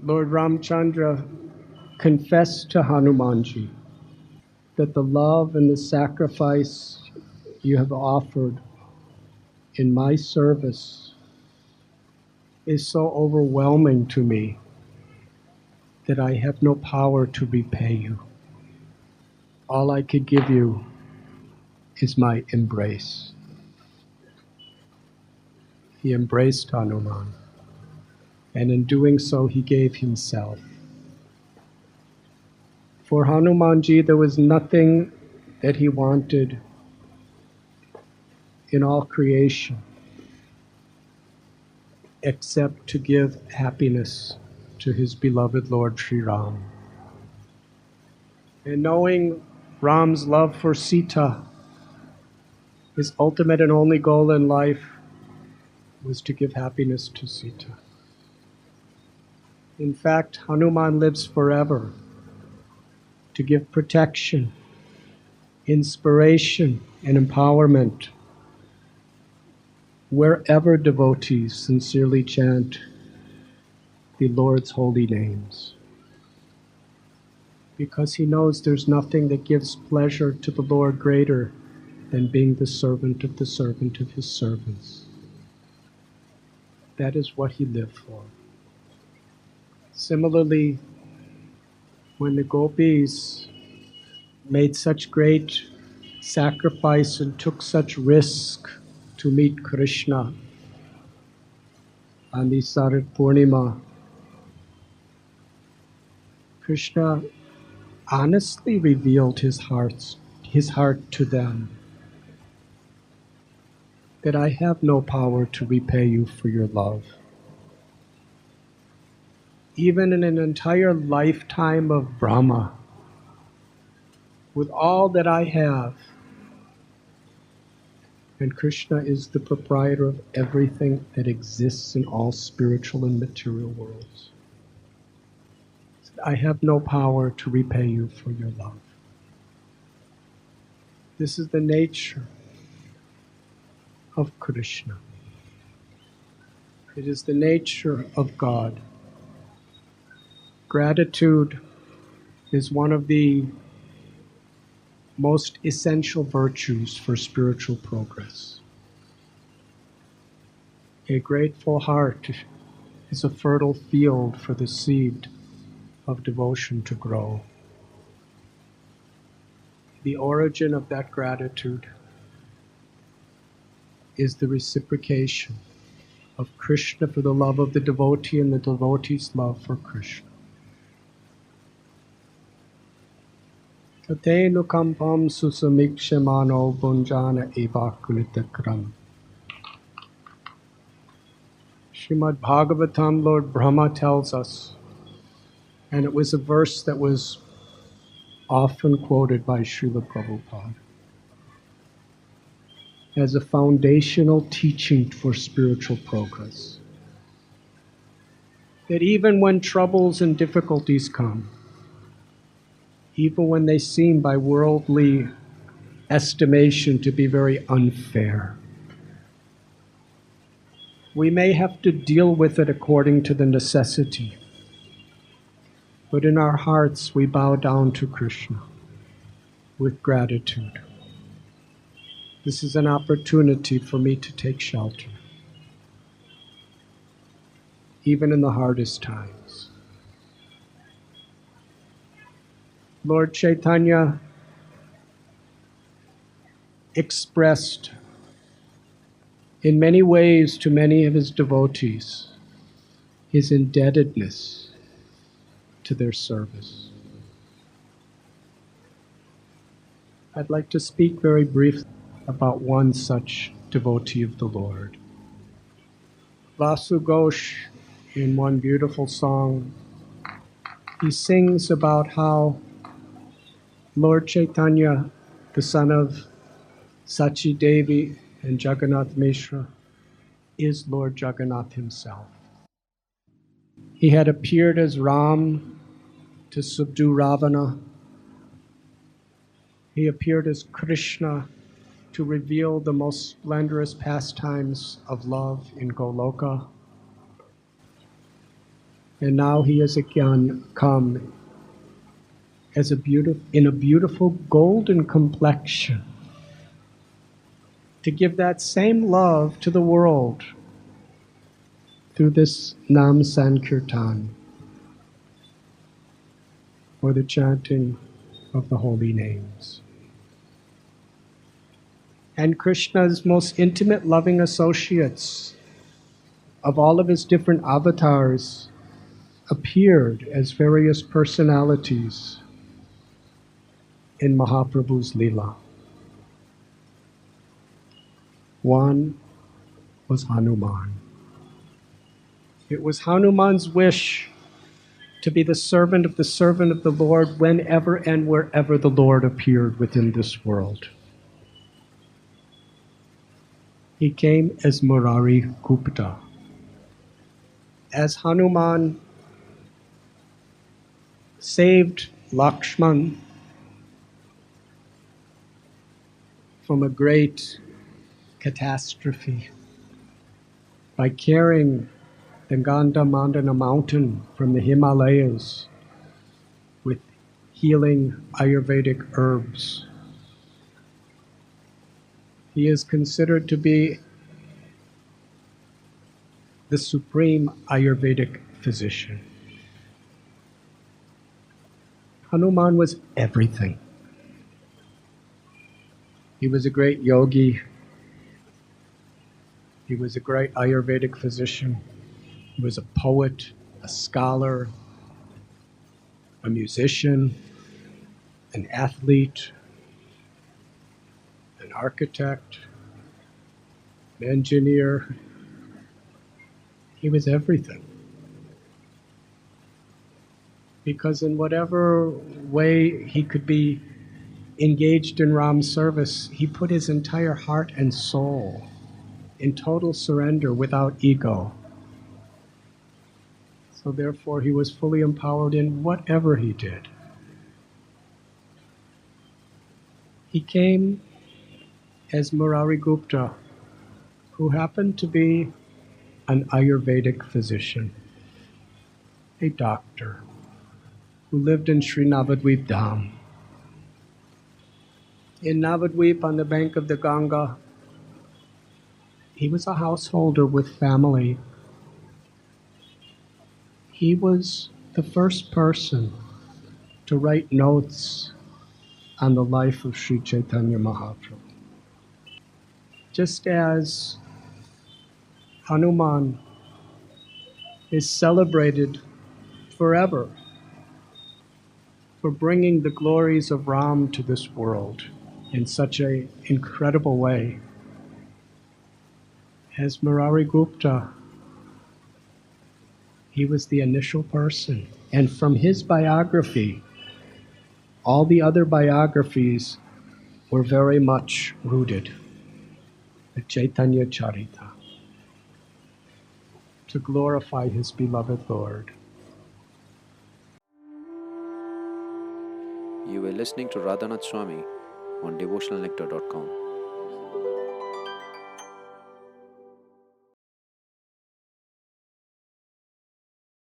Lord Ramchandra confessed to Hanumanji that the love and the sacrifice you have offered in my service is so overwhelming to me that I have no power to repay you. All I could give you is my embrace. He embraced Hanuman, and in doing so he gave himself. For Hanumanji, there was nothing that he wanted in all creation except to give happiness to his beloved Lord Sri Ram. And knowing Ram's love for Sita, his ultimate and only goal in life was to give happiness to Sita. In fact, Hanuman lives forever to give protection, inspiration, and empowerment wherever devotees sincerely chant the Lord's holy names. Because he knows there's nothing that gives pleasure to the Lord greater than being the servant of his servants. That is what he lived for. Similarly, when the gopis made such great sacrifice and took such risk to meet Krishna on the Sarat Purnima, Krishna honestly revealed his heart to them, that I have no power to repay you for your love. Even in an entire lifetime of Brahma, with all that I have, and Krishna is the proprietor of everything that exists in all spiritual and material worlds, I have no power to repay you for your love. This is the nature of Krishna. It is the nature of God. Gratitude is one of the most essential virtues for spiritual progress. A grateful heart is a fertile field for the seed of devotion to grow. The origin of that gratitude is the reciprocation of Krishna for the love of the devotee and the devotee's love for Krishna. Tatenu kampam susamikshemano bunjana evakulitakram. Srimad Bhagavatam, Lord Brahma tells us, and it was a verse that was often quoted by Srila Prabhupada as a foundational teaching for spiritual progress. That even when troubles and difficulties come, even when they seem by worldly estimation to be very unfair, we may have to deal with it according to the necessity. But in our hearts we bow down to Krishna with gratitude. This is an opportunity for me to take shelter, even in the hardest times. Lord Chaitanya expressed in many ways to many of his devotees his indebtedness to their service. I'd like to speak very briefly about one such devotee of the Lord. Vashughosh, in one beautiful song, he sings about how Lord Chaitanya, the son of Sachidevi and Jagannath Mishra, is Lord Jagannath himself. He had appeared as Ram to subdue Ravana. He appeared as Krishna to reveal the most splendorous pastimes of love in Goloka. And now he has again come as in a beautiful golden complexion to give that same love to the world through this namsankritan, or the chanting of the holy names. And Krishna's most intimate loving associates of all of his different avatars appeared as various personalities in Mahaprabhu's leela. One was Hanuman. It was Hanuman's wish to be the servant of the Lord whenever and wherever the Lord appeared within this world. He came as Murari Gupta. As Hanuman saved Laxman from a great catastrophe by carrying the Gandhamadana mountain from the Himalayas with healing ayurvedic herbs. He is considered to be the supreme ayurvedic physician. Hanuman was everything. He was a great yogi. He was a great ayurvedic physician. He was a poet, a scholar, a musician, an athlete, an architect, an engineer. He was everything. Because in whatever way he could be engaged in Ram's service, he put his entire heart and soul in total surrender without ego. So therefore he was fully empowered in whatever he did. He came as Murari Gupta, who happened to be an Ayurvedic physician, a doctor, who lived in Sri Navadvip Dham. In Navadvip, on the bank of the Ganga, he was a householder with family. He was the first person to write notes on the life of Sri Chaitanya Mahaprabhu. Just as Hanuman is celebrated forever for bringing the glories of Ram to this world in such an incredible way, as Murari Gupta, he was the initial person. And from his biography, all the other biographies were very much rooted, the Chaitanya Charita, to glorify his beloved Lord. You were listening to Radhanath Swami on devotionalnectar.com.